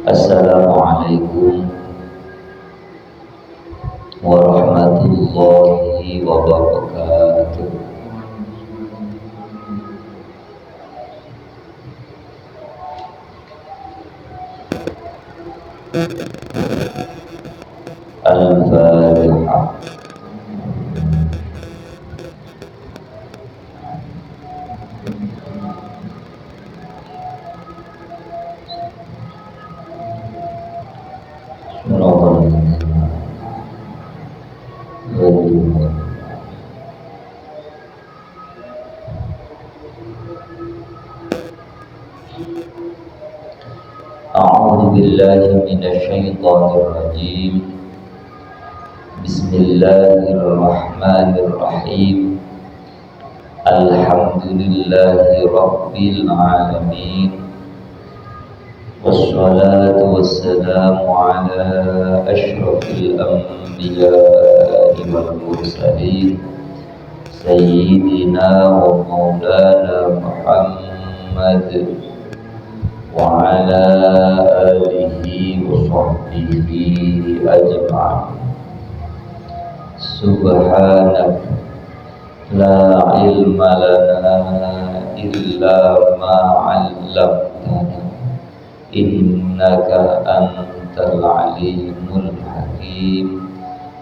Assalamualaikum warahmatullahi wabarakatuh. Al-Fatihah. A'udzu billahi minasy syaithanir rajim. Bismillahirrahmanirrahim. Alhamdulillahi rabbil alamin. Wassalatu wassalamu ala asyrafil anbiya'i wal mursalin sayyidina wa maulana Muhammad wa ala alihi wa sahbihi ajma'in. Subhanak la ilma lana illa ma 'allamtana innaka antal alimul hakim.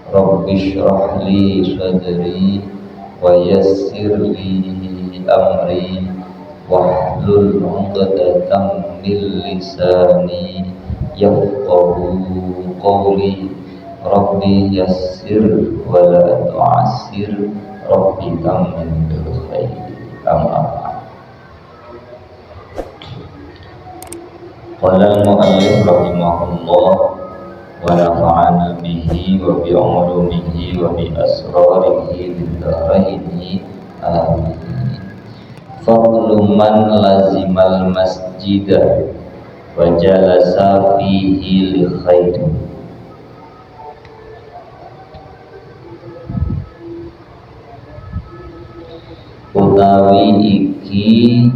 Rabbi shrah li sadri wa yassir li amri wahlul 'uqdatam min lisani yafqahu qawli. Rabbi yassir wa la tu'assir, Rabbi tammin bil khair. Amma qala al-mu'allif rahimahullah wa nafa'ana bihi wa bi ulumihi wa bi asrarihi fid dharaini amin. Fadlu man lazimal masjida wa jalasa fihi li khair. Utawi iki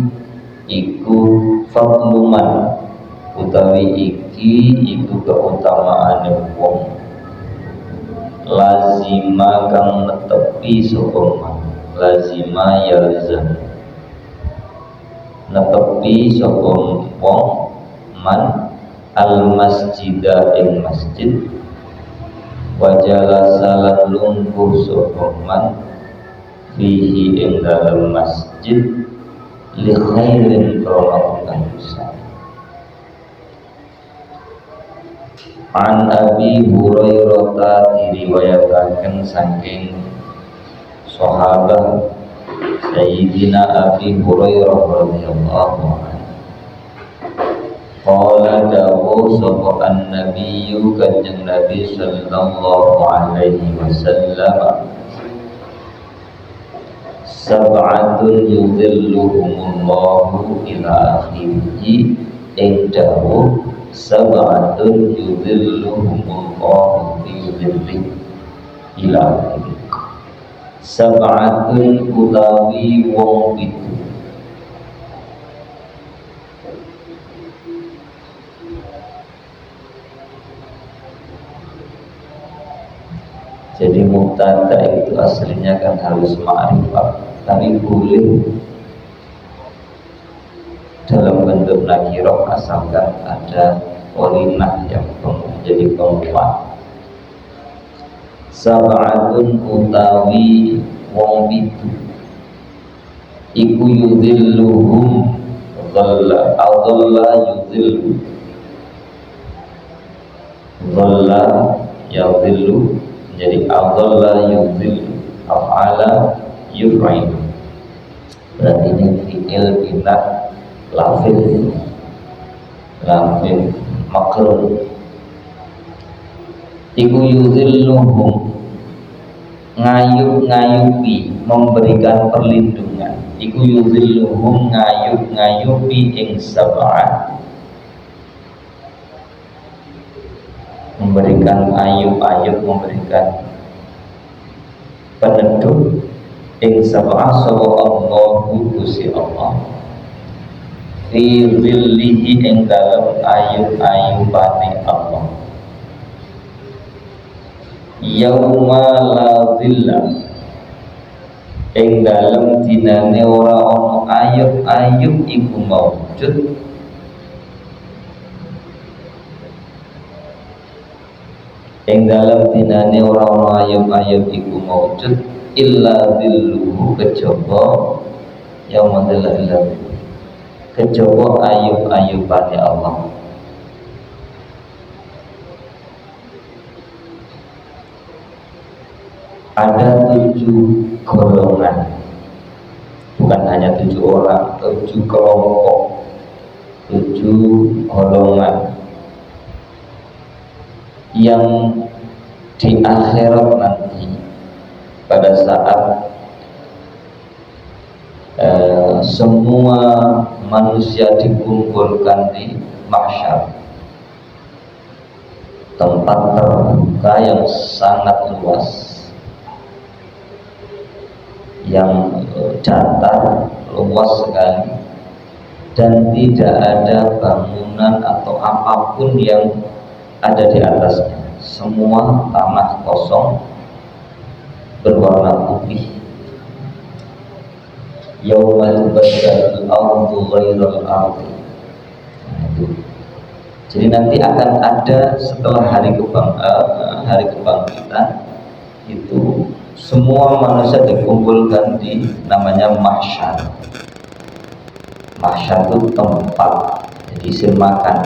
iku fadluman, utawi iki iku keutamaane wong lazima kang netepi sapa man, lazima yalzam netepi sapa wong man al masjida ing masjid, wa jalasa lan lungguh sapa man fihi ing dalam masjid li khairin krono usaha. An Abi Hurairah diriwayataken saking sahabat Sayyidina Abi Hurairah radhiyallahu anhu. Qala dawu sapa an-nabiyyu kanjeng Nabi sallallahu alaihi wasallam, sab'atun yudhilluhumullahu ila akhirih. Indahu sab'atun yudhilluhumullahu fi dhillih ila akhirih. Sab'atun utawi wong itu, jadi mubtada itu aslinya kan harus ma'rifat, tapi boleh dalam bentuk nakirah asalkan ada qarinah yang menjadi penguat. Sab'atun utawi wong itu iku yudhilluhum dhalla adalla yudhillu dhalla yudhillu, jadi adalla yudhillu af'ala yuf'il, berarti ini fi'il bina lafidh makrun. Iku yudhilluhum ngayup-ngayupi, memberikan perlindungan. Iku yudhilluhum ngayup-ngayupi ing sab'ah, memberikan ayub-ayub, memberikan peneduh ing sab'ah sapa Allahu Gusti Allah. fi zillihi ing dalem ayub-ayubane Allah. Yauma la zilla ing dalem dinane ora ana ayub-ayub iku maujud ing dalem dinane ora ana ayub-ayub iku maujud illa zilluhu kejaba yauma zilla illa kejaba ayub-ayubane Allah. Ada 7 golongan, bukan hanya 7 orang, 7 kelompok, 7 golongan yang di akhirat nanti pada saat semua manusia dikumpulkan di mahsyar, tempat terbuka yang sangat luas, yang datar luas sekali, dan tidak ada bangunan atau apapun yang ada di atasnya. Semua tanah kosong berwarna putih. Yauma tubaddalul ardu ghairal ardi. Jadi nanti akan ada setelah hari kebangkitan itu semua manusia dikumpulkan di namanya mahsyar. Mahsyar itu tempat, jadi isim makan,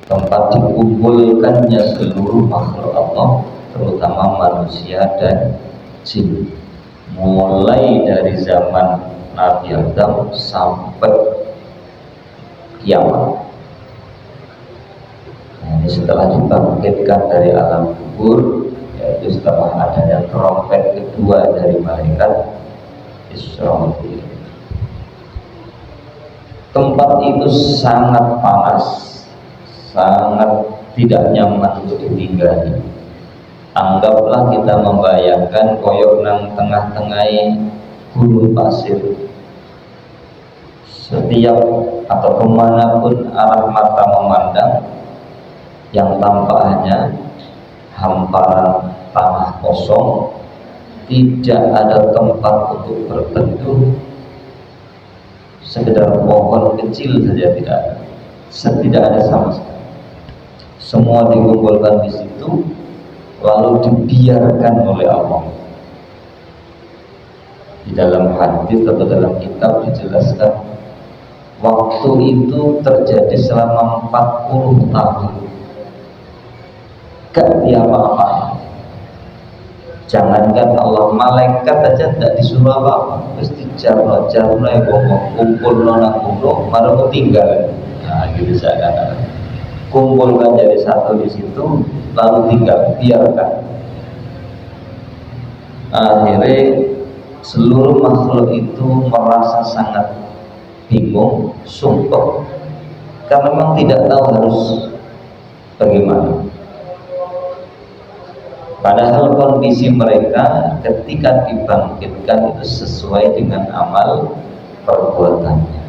tempat dikumpulkannya seluruh makhluk Allah, terutama manusia dan jin, mulai dari zaman Nabi Adam sampai kiamat. Nah, ini setelah dibangkitkan dari alam kubur, yaitu setelah adanya trompet kedua dari malaikat Israfil. Tempat itu sangat panas, sangat tidak nyaman untuk ditinggali. Anggaplah kita membayangkan koyok nang tengah-tengah gunung pasir. Setiap atau kemanapun arah mata memandang, yang tampak hanya hamparan tanah kosong, tidak ada tempat untuk berteduh, sekedar pohon kecil saja tidak ada sama sekali. Semua dikumpulkan di situ, lalu dibiarkan oleh Allah. Di dalam hadis atau dalam kitab dijelaskan, waktu itu terjadi selama 40 tahun. Gak diapa-apa. Jangankan Allah, malaikat aja tidak disuruh apa-apa, terus dijarno-jarno kumpul nona gunung, malah tinggal. Nah, gitu saya kumpulkan jadi satu di situ, lalu tinggal, biarkan. Akhirnya seluruh makhluk itu merasa sangat bingung, sumpah, karena memang tidak tahu harus bagaimana. Padahal kondisi mereka ketika dibangkitkan itu sesuai dengan amal perbuatannya.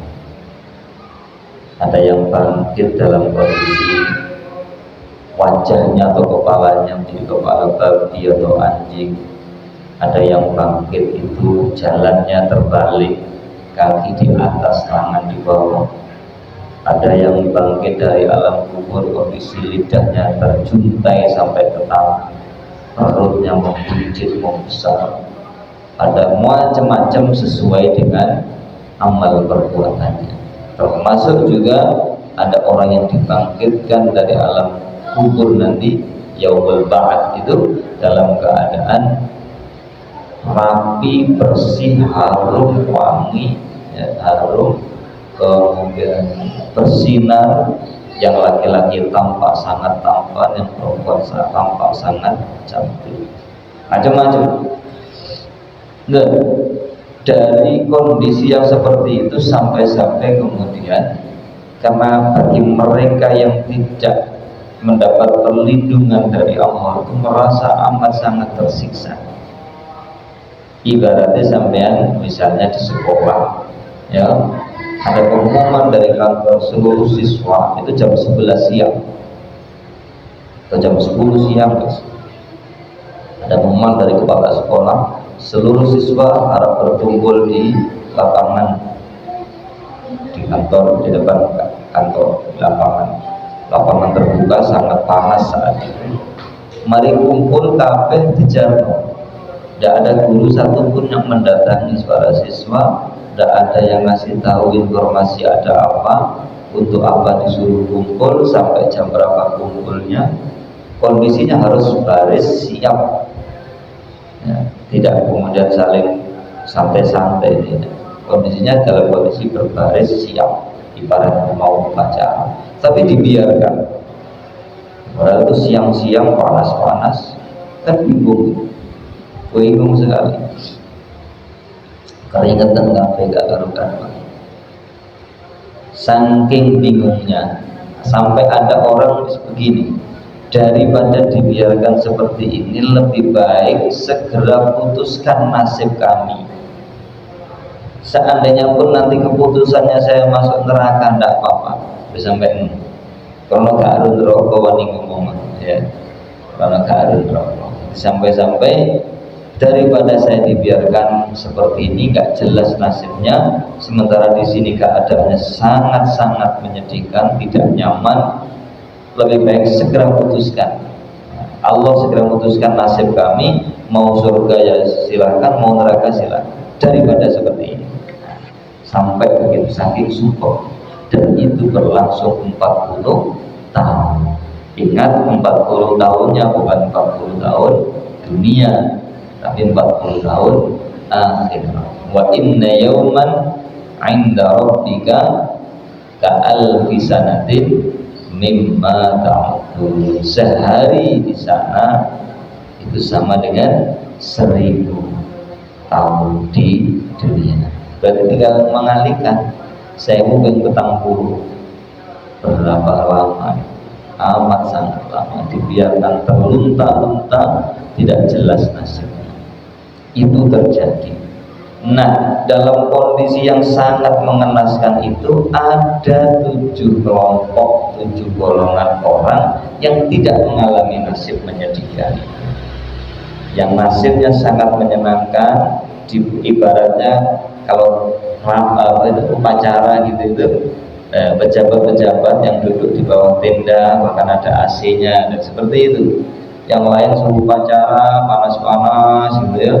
Ada yang bangkit dalam kondisi wajahnya atau kepalanya menjadi kepala babi atau anjing. Ada yang bangkit itu jalannya terbalik, kaki di atas, tangan di bawah. Ada yang bangkit dari alam kubur kondisi lidahnya terjuntai sampai ke tanah, perutnya membuncit, membesar. Ada macam-macam sesuai dengan amal perbuatannya. Termasuk juga ada orang yang dibangkitkan dari alam kubur nanti yaumul ba'ats itu dalam keadaan rapi, bersih, harum, wangi, ya, harum, kemudian bersinar. Yang laki-laki tampak sangat tampan, yang perempuan tampak sangat cantik, macam-macam. Nah, dari kondisi yang seperti itu sampai kemudian, karena bagi mereka yang tidak mendapat perlindungan dari Allah itu merasa amat sangat tersiksa. Ibaratnya sampean misalnya di sekolah, ya, ada pengumuman dari kantor seluruh siswa itu jam 11 siang atau jam 10 siang guys. Ada pengumuman dari kepala sekolah, seluruh siswa harap berkumpul di lapangan, di kantor, di depan kantor, di lapangan terbuka, sangat panas saat itu. Mari kumpul kabeh di Jarno. Tidak ada guru satupun yang mendatangi para siswa, tidak ada yang ngasih tahu informasi ada apa, untuk apa disuruh kumpul, sampai jam berapa kumpulnya. Kondisinya harus baris siap, ya, tidak kemudian saling santai-santai. Kondisinya dalam kondisi berbaris siap, ibaratnya mau upacara, tapi dibiarkan. Padahal itu siang-siang panas-panas, kan bingung sekali. Keringetan kabeh gak karu-karuan. Saking bingungnya, sampai ada orang begini, daripada dibiarkan seperti ini, lebih baik segera putuskan nasib kami. Seandainya pun nanti keputusannya saya masuk neraka, tidak apa-apa. Sampai kalau gak arun rokok wani ngomong, ya, kalau gak arun rokok, sampai daripada saya dibiarkan seperti ini, gak jelas nasibnya, sementara di sini keadaannya sangat-sangat menyedihkan, tidak nyaman. Lebih baik segera putuskan. Allah segera putuskan nasib kami, mau surga ya silakan, mau neraka silakan, daripada seperti ini. Sampai begitu, saking support. Dan itu berlangsung 40 tahun. Ingat, 40 tahunnya bukan 40 tahun dunia, tapi 40 tahun akhirat. Wa inna yawman 'inda rabbika ka'alfi sanatin mimma ta'udun. Sehari di sana itu sama dengan 1000 tahun di dunia. Berarti tinggal mengalihkan. Saya mungkin petang puluh, berapa lama, amat sangat lama, dibiarkan terlunta-lunta, tidak jelas nasibnya. Itu terjadi. Nah, dalam kondisi yang sangat mengenaskan itu, ada 7 kelompok, 7 golongan orang yang tidak mengalami nasib menyedihkan, yang nasibnya sangat menyenangkan. Ibaratnya kalau upacara gitu, pejabat-pejabat yang duduk di bawah tenda, bahkan ada AC-nya dan seperti itu. Yang lain suruh upacara panas-panas gitu ya,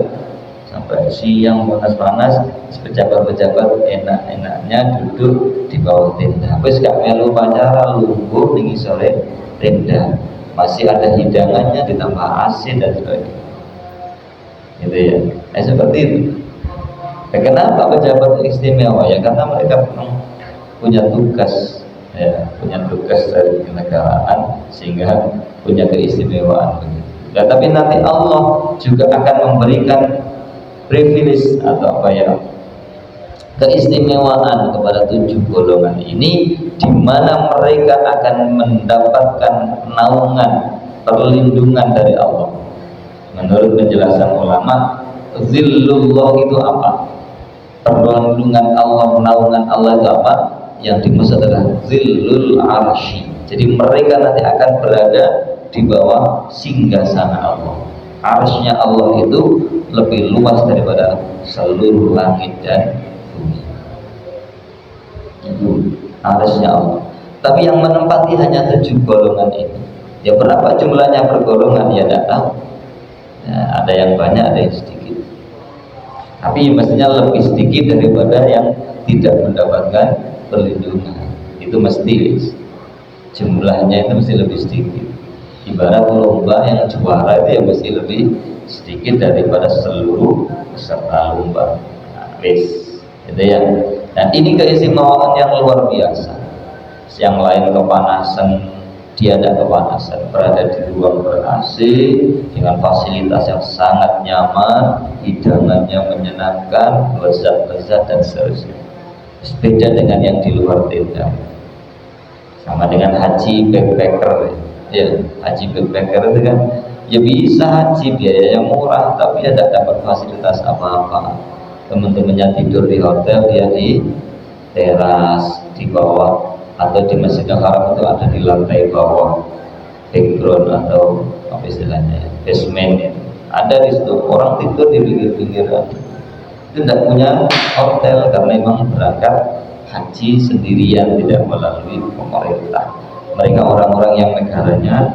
sampai siang panas-panas, pejabat-pejabat enak-enaknya duduk di bawah tenda. Wis gak melu upacara, lungguh ning sore tenda, masih ada hidangannya ditambah AC dan sebagainya. Gitu ya. Seperti itu. Kenapa pejabat istimewa? Ya karena mereka punya tugas, ya, punya tugas dari kenegaraan, sehingga punya keistimewaan. Ya, tapi nanti Allah juga akan memberikan privilege atau apa ya, keistimewaan kepada 7 golongan ini, di mana mereka akan mendapatkan naungan, perlindungan dari Allah. Menurut penjelasan ulama, zillullah itu apa? Perlindungan Allah, naungan Allah itu apa? Yang dimaksud adalah zillul arsy. Jadi mereka nanti akan berada di bawah singgasana Allah. Arsy-nya Allah itu lebih luas daripada seluruh langit dan bumi. Itu arsy-nya Allah. Tapi yang menempati hanya 7 golongan ini. Ya berapa jumlahnya per golongan ya tidak tahu. Ya, ada yang banyak, ada yang sedikit. Tapi mestinya lebih sedikit daripada yang tidak mendapatkan perlindungan. Itu mesti jumlahnya itu mesti lebih sedikit. Ibarat lomba yang juara itu ya mesti lebih sedikit daripada seluruh peserta lomba. Nah, itu ya. Dan ini keistimewaan yang luar biasa. Yang lain kepanasan, dia ada kepanasan, berada di ruang ber-AC dengan fasilitas yang sangat nyaman, hidangannya menyenangkan, lezat-lezat dan seterusnya. Beda dengan yang di luar tenda. Sama dengan haji backpacker, ya, haji backpacker itu kan, ya bisa haji biayanya murah, tapi ya tidak dapat fasilitas apa-apa. Teman-temannya tidur di hotel, dia di teras di bawah, atau di Masjidil Haram itu ada di lantai bawah, background atau apa istilahnya, basement ya. Ada di situ, orang tidur di pinggir-pinggiran. Itu tidak punya hotel karena memang berangkat haji sendirian, tidak melalui pemerintah. Mereka orang-orang yang negaranya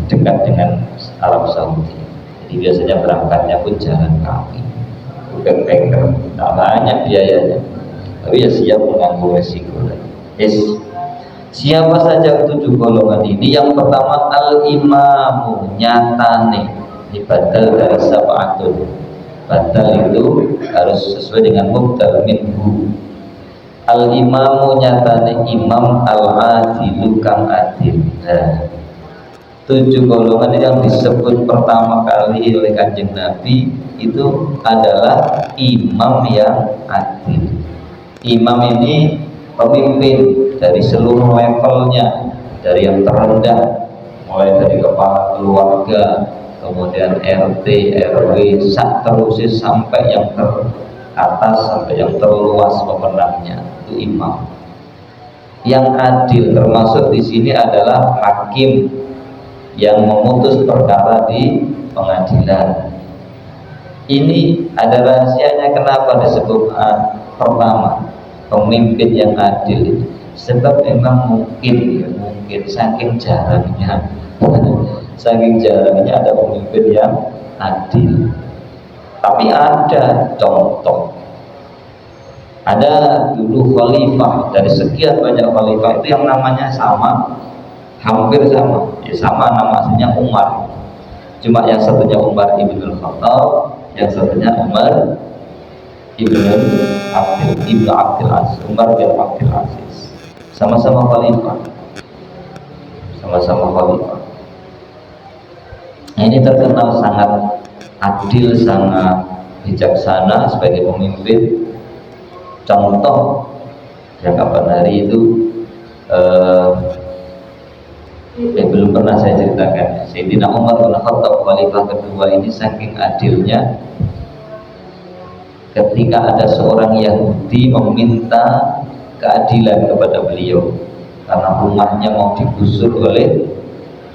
dekat dengan Arab Saudi, jadi biasanya berangkatnya pun jalan kaki, backpacker, tak banyak biayanya, tapi ya siap menanggung resiko. Yes. Siapa saja 7 golongan ini? Yang pertama al-imamu, nyatane, ini badal dari sab'atun. Badal itu harus sesuai dengan mubdal minhu. Al-imamu, nyatane imam, al-adilu, kang adil. Nah, 7 golongan yang disebut pertama kali oleh Kanjeng Nabi itu adalah imam yang adil. Imam ini pemimpin dari seluruh levelnya, dari yang terendah mulai dari kepala keluarga, kemudian RT, RW, terusnya sampai yang teratas, sampai yang terluas pemenangnya, itu imam. Yang adil termasuk di sini adalah hakim yang memutus perkara di pengadilan. Ini ada rahasianya kenapa disebut pertama pemimpin yang adil. Sebab memang mungkin saking jarangnya ada pemimpin yang adil. Tapi ada contoh, ada dulu khalifah, dari sekian banyak khalifah itu yang namanya sama, hampir sama, ya sama, nama aslinya Umar, cuma yang satunya Umar ibn al-Khattab, yang satunya Umar ibn Abdul Aziz, Umar bin Abdul Aziz. Sama-sama khalifah, sama-sama khalifah. Nah, ini terkenal sangat adil, sangat bijaksana sebagai pemimpin. Contoh yang kapan hari itu belum pernah saya ceritakan. Sayyidina Umar bin Khattab, khalifah kedua ini, saking adilnya, ketika ada seorang Yahudi meminta keadilan kepada beliau karena rumahnya mau digusur oleh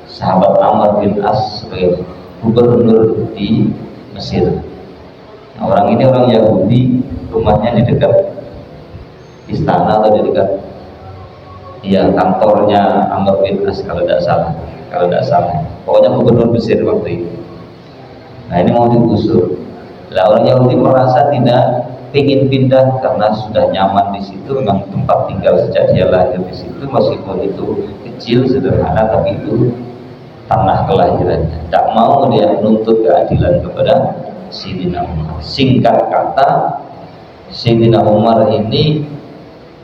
sahabat Amr bin As sebagai gubernur di Mesir. Nah, orang ini orang Yahudi, rumahnya di dekat istana atau di dekat kantornya Amr bin As kalau tidak salah, pokoknya gubernur Mesir waktu itu. Nah, ini mau digusur. Nah, orang Yahudi merasa tidak ingin pindah karena sudah nyaman di situ, memang tempat tinggal sejak dia lahir di situ, meskipun itu kecil sederhana tapi itu tanah kelahirannya. Tak mau dia menuntut keadilan kepada Sayyidina Umar. Singkat kata, Sayyidina Umar ini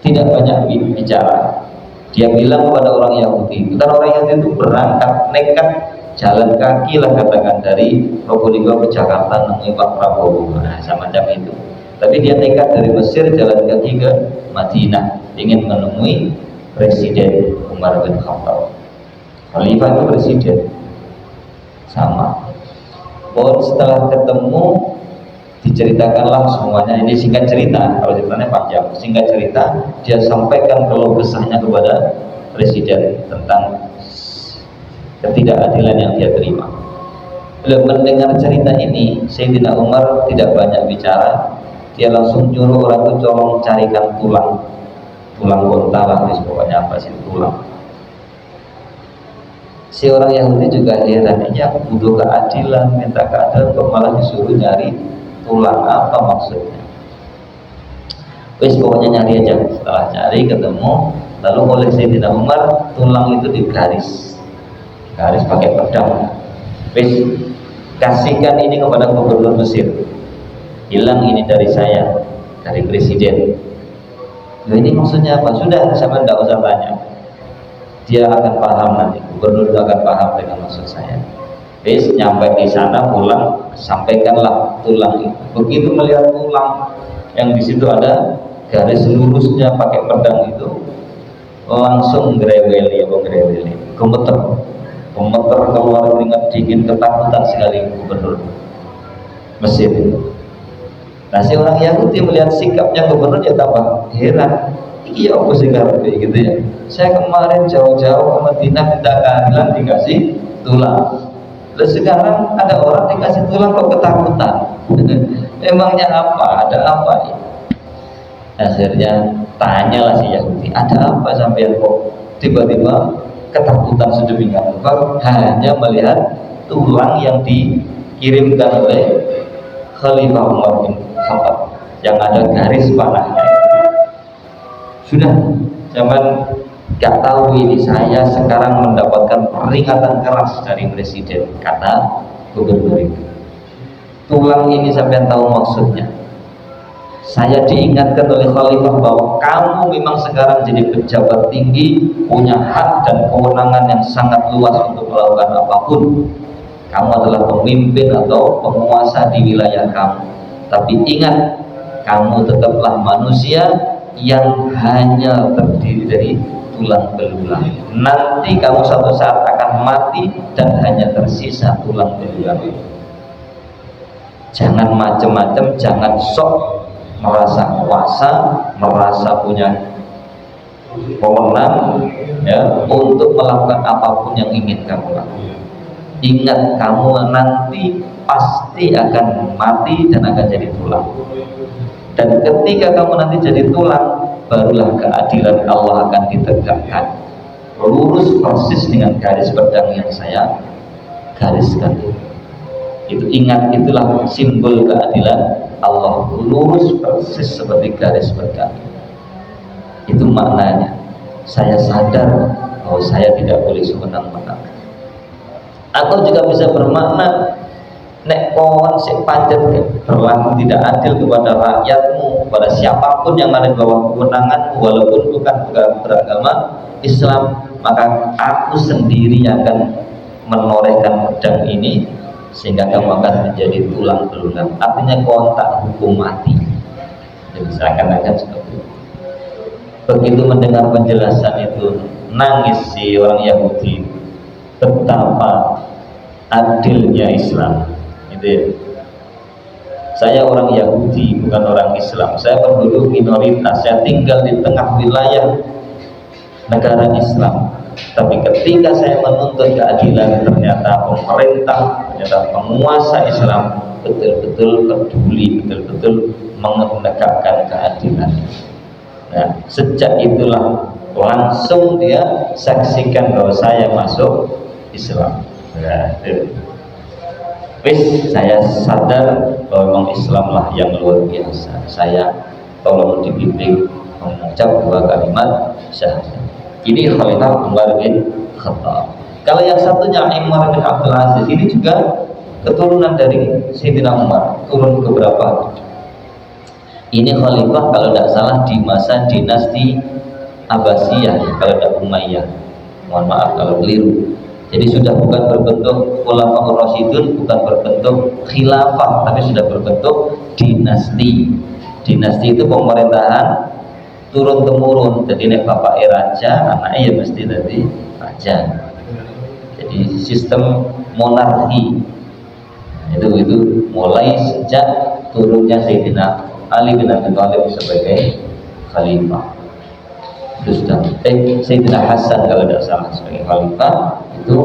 tidak banyak bicara. Dia bilang kepada orang Yahudi, dan orang Yahudi itu berangkat nekat jalan kaki lah katakan dari Probolinggo ke Jakarta menemui Pak Prabowo, nah semacam itu. Tapi dia nekat dari Mesir jalan kaki ke Madinah, ingin menemui Presiden Umar bin Khattab. Khalifah itu presiden, sama. Setelah ketemu, diceritakanlah semuanya. Ini singkat cerita, kalau ceritanya panjang. Singkat cerita, dia sampaikan keluh kesahnya kepada Presiden tentang ketidakadilan yang dia terima. Beliau mendengar cerita ini, Sayyidina Umar tidak banyak bicara. Dia langsung nyuruh orang itu tolong carikan tulang unta lah, pokoknya apa sih tulang. Si orang Yahudi juga heran, ya butuh keadilan, minta keadilan, kok malah disuruh nyari tulang, apa maksudnya? Wes pokoknya nyari aja. Setelah cari ketemu, lalu oleh Sayyidina Umar tulang itu digaris pakai pedang. Wes kasihkan ini kepada gubernur Mesir, bilang ini dari saya, dari presiden. Loh, ini maksudnya apa? Sudah, sama tidak usah tanya, dia akan paham nanti, gubernur akan paham dengan maksud saya. Wes nyampe di sana, pulang, sampaikanlah tulang itu. Begitu melihat tulang yang di situ ada garis lurusnya pakai pedang itu, langsung greweli, gemeter keluar keringat dingin, ketakutan sekali gubernur Mesir. Nah, si orang Yahudi melihat sikapnya gubernur ya tambah heran. Iki ya apa sih karepe gitu ya. Saya kemarin jauh-jauh ke Madinah minta keadilan dikasih tulang. Terus sekarang ada orang dikasih tulang kok ketakutan. Emangnya apa? Ada apa ya? Akhirnya tanyalah si Yahudi, ada apa sampai kok tiba-tiba ketakutan sedemikian rupa hanya melihat tulang yang dikirimkan oleh Khalifah Umar bin Khattab yang ada garis panahnya. Sudah zaman gak tahu ini, saya sekarang mendapatkan peringatan keras dari presiden, kata gubernur itu. Tulang ini sampai tahu maksudnya. Saya diingatkan oleh Khalifah bahwa kamu memang sekarang jadi pejabat tinggi, punya hak dan kewenangan yang sangat luas untuk melakukan apapun. Kamu adalah pemimpin atau penguasa di wilayah kamu. Tapi ingat, kamu tetaplah manusia yang hanya terdiri dari tulang belulang. Nanti kamu suatu saat akan mati dan hanya tersisa tulang belulang. Jangan macam-macam, jangan sok merasa kuasa, merasa punya pemenang ya, untuk melakukan apapun yang ingin kamu lakukan. Ingat, kamu nanti pasti akan mati dan akan jadi tulang. Dan ketika kamu nanti jadi tulang, barulah keadilan Allah akan ditegakkan lurus persis dengan garis pedang yang saya gariskan. Itu ingat, itulah simbol keadilan Allah, lurus persis seperti garis pedang. Itu maknanya. Saya sadar bahwa saya tidak boleh sewenang-wenang. Atau juga bisa bermakna, nek kon sing pancet berlaku tidak adil kepada rakyatmu, kepada siapapun yang ada di bawah kewenanganmu, walaupun bukan beragama Islam, maka aku sendiri akan menorehkan pedang ini sehingga kamu akan menjadi tulang belulang. Artinya kontak hukum mati. Jadi seakan-akan seperti itu. Begitu mendengar penjelasan itu, nangis si orang Yahudi. Betapa adilnya Islam. Gitu ya. Saya orang Yahudi, bukan orang Islam. Saya penduduk minoritas. Saya tinggal di tengah wilayah negara Islam. Tapi ketika saya menuntut keadilan, ternyata pemerintah, ternyata penguasa Islam betul-betul peduli, betul-betul menegakkan keadilan. Nah, sejak itulah langsung dia saksikan bahwa saya masuk Islam. Nah, saya sadar bahwa memang Islamlah yang luar biasa. Saya tolong dibimbing mengucap dua kalimat syahadat. Ini Khalifah Umar bin Khattab. Kalau yang satunya Umar bin Abdul Aziz, ini juga keturunan dari Sayyidina Umar, turun ke berapa? Ini Khalifah kalau tidak salah di masa dinasti Abbasiyah, kalau tidak Umayyah. Mohon maaf kalau keliru. Jadi sudah bukan berbentuk Khulafaur Rasyidun, bukan berbentuk khilafah, tapi sudah berbentuk dinasti. Dinasti itu pemerintahan turun temurun. Jadi nek bapak raja, anaknya ya mesti dari raja. Jadi sistem monarki itu mulai sejak turunnya Sayyidina Ali bin Abi Thalib sebagai khalifah. Itu sudah Sayyidina Hasan kalau tidak salah sebagai khalifah, itu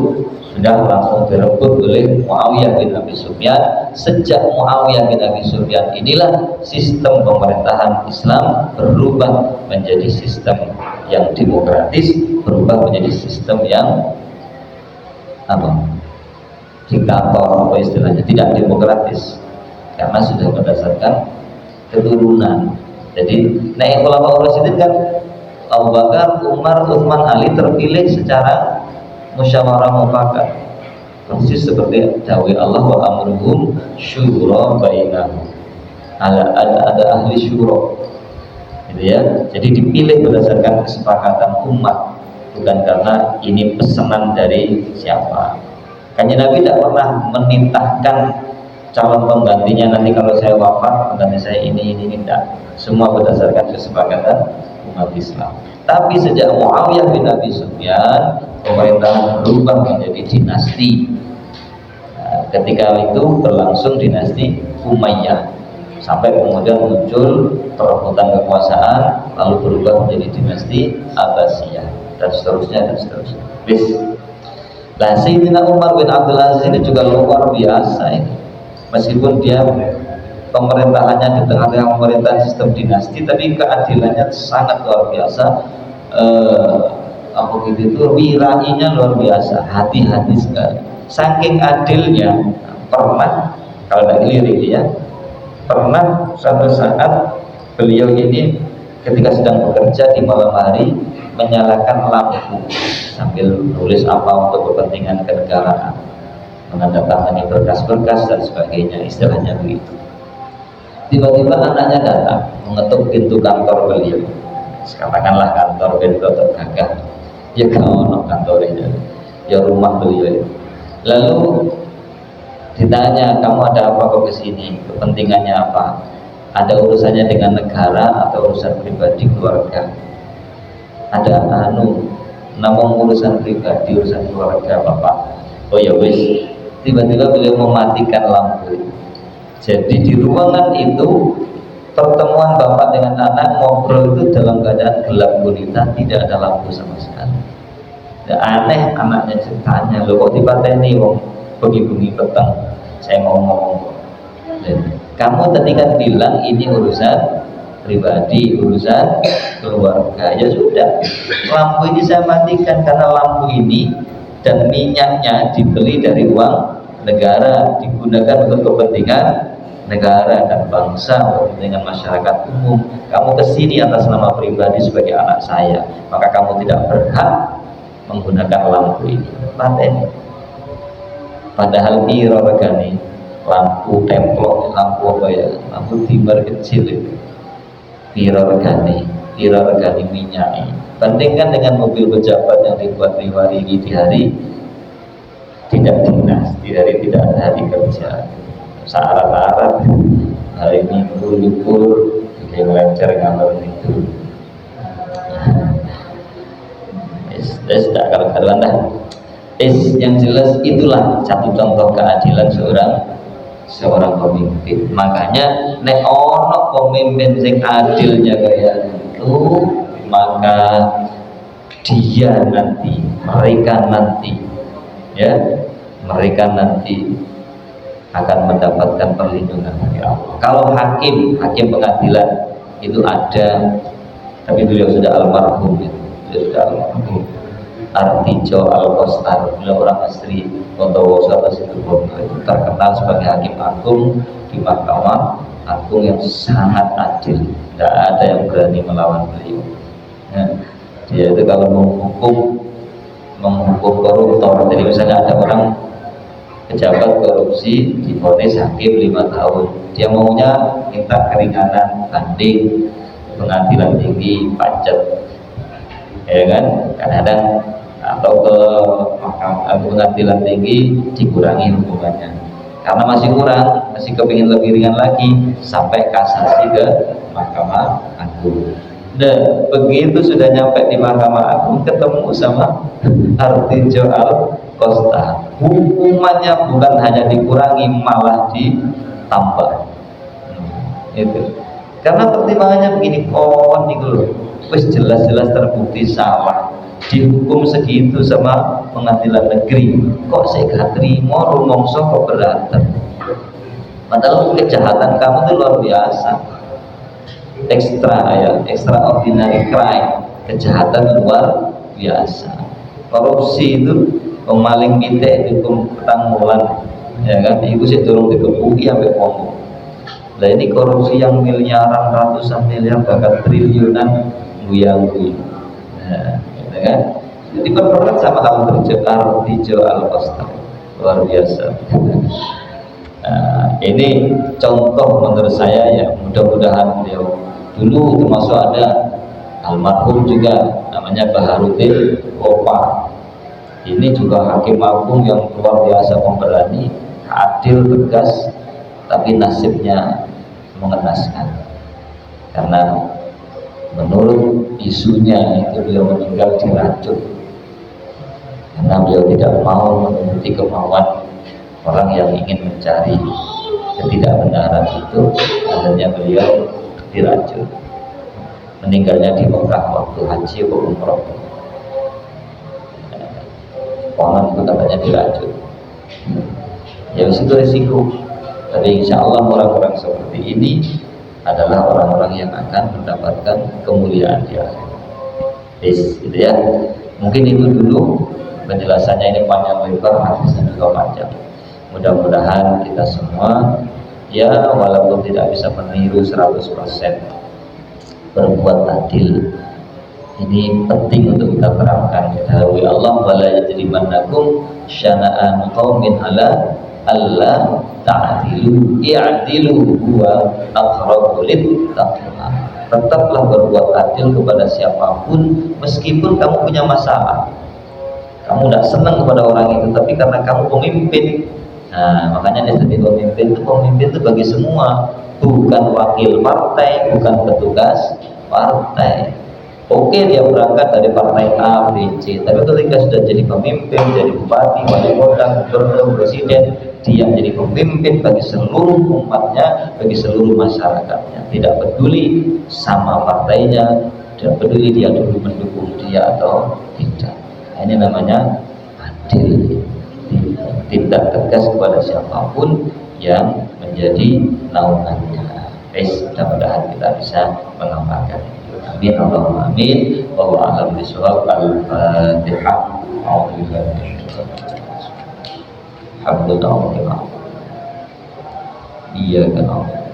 sudah langsung direbut oleh Muawiyah bin Abi Sufyan. Sejak Muawiyah bin Abi Sufyan inilah sistem pemerintahan Islam berubah menjadi sistem yang demokratis, berubah menjadi sistem yang diktator, apa istilahnya, tidak demokratis, karena sudah berdasarkan keturunan. Jadi naik Khulafaur Rasyidin kan Abu Bakar, Umar, Utsman, Ali terpilih secara musyawarah mufakat, persis seperti dawai Allah, wa amruhum syura bainahum. Ada ahli syura, gitu ya. Jadi dipilih berdasarkan kesepakatan umat, bukan karena ini pesanan dari siapa. Kanjeng Nabi tidak pernah menitahkan calon penggantinya, nanti kalau saya wafat pengganti saya ini tidak. Semua berdasarkan kesepakatan umat Islam. Tapi sejak Muawiyah bin Abi Sufyan, pemerintahan berubah menjadi dinasti. Nah, ketika itu berlangsung dinasti Umayyah sampai kemudian muncul perebutan kekuasaan, lalu berubah menjadi dinasti Abbasiyah dan seterusnya dan seterusnya. Bis. Nah, Sayyidina Umar bin Abdul Aziz ini juga luar biasa ini. Meskipun dia pemerintahannya di tengah-tengah pemerintahan sistem dinasti, tapi keadilannya sangat luar biasa. Apa gitu itu, wirainya luar biasa, hati-hati sekali. Saking adilnya, pernah kalau tidak lirik ya, pernah suatu saat beliau ini ketika sedang bekerja di malam hari menyalakan lampu sambil nulis apa untuk kepentingan kenegaraan, menandatangani berkas-berkas dan sebagainya, istilahnya begitu. Tiba-tiba anaknya datang mengetuk pintu kantor beliau, katakanlah kantor beliau tergagah, ya kalau kantornya, ya rumah beliau. Lalu ditanya, kamu ada apa kok kesini, kepentingannya apa, ada urusannya dengan negara atau urusan pribadi keluarga? Ada namun urusan pribadi, urusan keluarga bapak. Oh ya wis. Tiba-tiba beliau mematikan lampu. Jadi di ruangan itu pertemuan bapak dengan anak ngobrol itu dalam keadaan gelap gulita, tidak ada lampu sama sekali. Ya, aneh anaknya ceritanya, lo kok dipateni wong bengi-bengi petang saya ngomong. Kamu tadi kan bilang ini urusan pribadi, urusan keluarga. Ya sudah, lampu ini saya matikan karena lampu ini dan minyaknya dibeli dari uang negara, digunakan untuk kepentingan negara dan bangsa, kepentingan masyarakat umum. Kamu kesini atas nama pribadi sebagai anak saya, maka kamu tidak berhak menggunakan lampu ini. Paten. Padahal piro regane lampu templok, lampu apa ya, lampu timbar kecil itu. Piro regane minyak. Bandingkan dengan mobil pejabat yang dibuat riwari di hari tidak dinas, di hari tidak ada hari kerja, syarat-syarat hari minggu libur, kayak melancar ngambil itu. Tidak karuan dah. Yang jelas itulah satu contoh keadilan seorang pemimpin. Makanya nek ono pemimpin sing adilnya kayak itu, maka mereka nanti akan mendapatkan perlindungan dari Allah. Kalau hakim pengadilan itu ada, tapi beliau sudah almarhum, Artijo Al-Kostar, beliau orang asli Bondowoso atau Situbondo, itu terkenal sebagai hakim agung di Mahkamah Agung yang sangat adil, tidak ada yang berani melawan beliau. Dia itu kalau menghukum koruptor, jadi misalnya ada orang pejabat korupsi divonis hakim 5 tahun, dia maunya minta keringanan, banding pengadilan tinggi, pacet, ya kan, kadang-kadang atau ke pengadilan tinggi dikurangi hukumannya karena masih kurang, masih kepingin lebih ringan lagi, sampai kasasi ke Mahkamah Agung. Dan begitu sudah nyampe di Mahkamah Agung, ketemu sama Artijo Al-Kostar, hukumannya bukan hanya dikurangi, malah ditambah. Itu karena pertimbangannya begini, wis jelas-jelas terbukti salah, dihukum segitu sama pengadilan negeri, kok saya gak terima, rumongso keberatan. Padahal kejahatan kamu itu luar biasa, extraordinary crime, kejahatan luar biasa. Korupsi itu pemaling pitik dihukum petang bulan, ya kan, itu saya turun dikepuki sampai ngomong. Nah ini korupsi yang miliaran, ratusan miliar, bahkan triliunan guyang-guyang. Nah, gitu kan? Jadi berperan sama Artijo Al-Kostar, luar biasa. Nah, ini contoh menurut saya ya, mudah-mudahan beliau dulu termasuk ada almarhum juga namanya Baharudin Kopa. Ini juga hakim agung yang luar biasa pemberani, adil, tegas, tapi nasibnya mengenaskan karena menurut isunya itu beliau meninggal diracun karena beliau tidak mau menuruti kemauan orang yang ingin mencari ketidakbenaran itu. akhirnya beliau diracun, meninggalnya di Mekah waktu haji atau umroh. Konon itu katanya diracun. Ya itu risiko. Tapi insya Allah orang-orang seperti ini adalah orang-orang yang akan mendapatkan kemuliaan di akhirat. Gitu ya. Mungkin itu dulu penjelasannya, ini panjang lebar, hadisnya juga panjang. Mudah-mudahan kita semua ya walaupun tidak bisa meniru 100% berbuat adil. Ini penting untuk kita terapkan. Dahului Allah, wala yajrimannakum syana'an qaumin ala alla ta'dilu i'dilu huwa aqrabu lit-taqwa. Tetaplah berbuat adil kepada siapapun meskipun kamu punya masalah. Kamu tidak senang kepada orang itu, tapi karena kamu pemimpin. Nah, makanya jadi pemimpin itu bagi semua, bukan wakil partai, bukan petugas partai. Oke, dia berangkat dari partai A, B, C, tapi ketika sudah jadi pemimpin, jadi bupati, wali kota, gubernur, presiden, dia menjadi pemimpin bagi seluruh umatnya, bagi seluruh masyarakatnya. Tidak peduli sama partainya, tidak peduli dia dulu mendukung dia atau tidak. Nah, ini namanya adil. Tidak tegas kepada siapapun yang menjadi naungannya. Mudah-mudahan kita bisa mengamalkan. Amin Allahumma amin. Wallahu a'lam bishawab. Al-Fatihah. Alhamdulillah. Iyyaka na'budu.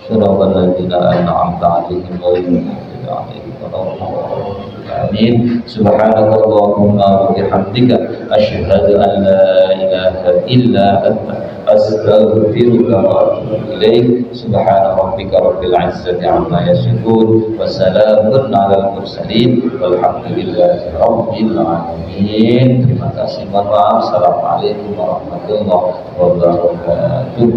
Shiratal ladzina an'amta 'alaihim ghairil maghdubi 'alaihim waladdallin. Amin. Subhanakallahumma wa bihamdika asyhadu an la ilaha illa anta astaghfiruka wa atubu ilaik. Subhana rabbika rabbil izzati amma yasifun wa salamun 'alal mursalin walhamdulillahi rabbil alamin. Terima kasih. Mohon maaf. Assalamualaikum warahmatullahi wabarakatuh.